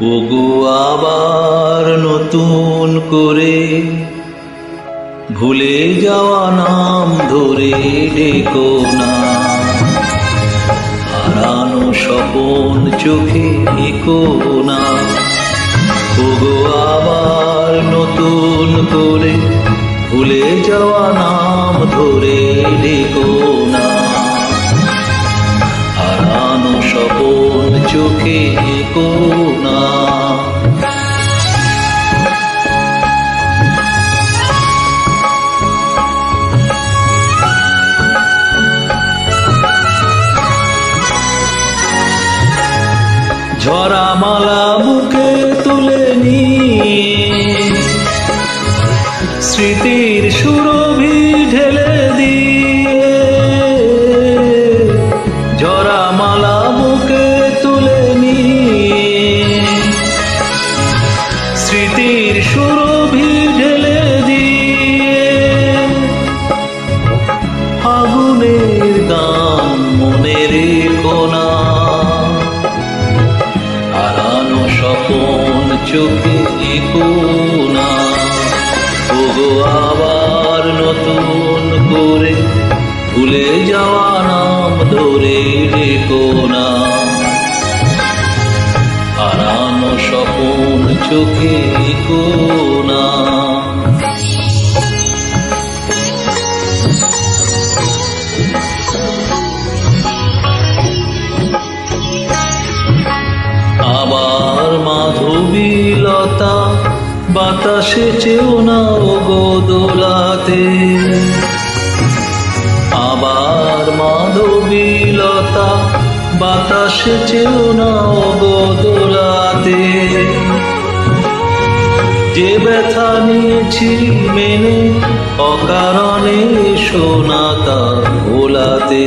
ওগো আবার নতুন করে ভুলে যাওয়া নাম ধরে ডেকো না, হারানো স্বপন চোখে এঁকো না। ওগো আবার নতুন করে ভুলে যাওয়া নাম ধরে ডেকো না, হারানো স্বপন চোখে এঁকো না। ঝরা মালা বুকে তুলে নিয়ে স্মৃতির সুরভি ঢেলে দিয়ে, ঝরা মালা বুকে তুলে নিয়ে স্মৃতির সুরভি ঢেলে দিয়ে, আগুনের গান মনে রেখো না, হারানো স্বপন চোখে এঁকো না। ওগো আবার নতুন করে ভুলে যাওয়া নাম ধরে ডেকো না, হারানো স্বপন চোখে এঁকো না। আবার মাধবীলতা বাতাসে চেও না ওগো দোলাতে, আবার মাধবীলতা বাতাসে চেও না ওগো দোলাতে। যে ব্যথা নিয়েছি মেনে অকারণে সোনাতা ভোলাতে,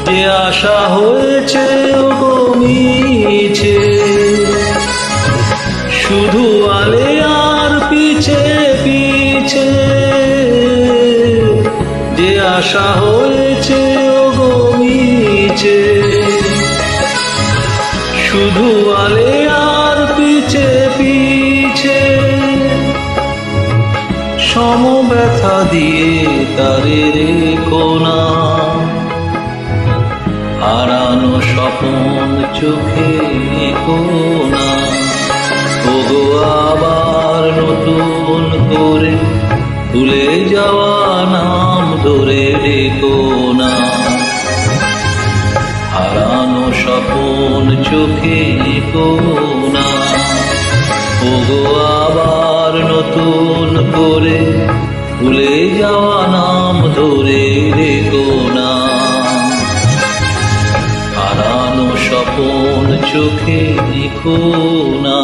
যে আশা হয়েছে ওগো মিছে শুধু আলে আর পিছে পিছে, যে আশা হয়েছে ওগো মিছে শুধু আলে আর পিছে পিছে, সম ব্যথা দিয়ে তারে রেখো না, হারানো স্বপন চোখে এঁকো না। ওগো আবার নতুন করে ভুলে যাওয়া নাম ধরে ডেকো না, হারানো স্বপন চোখে এঁকো না। ওগো আবার নতুন করে ভুলে যাওয়া নাম ধরে ডেকো না, হারানো স্বপন চোখে এঁকো না।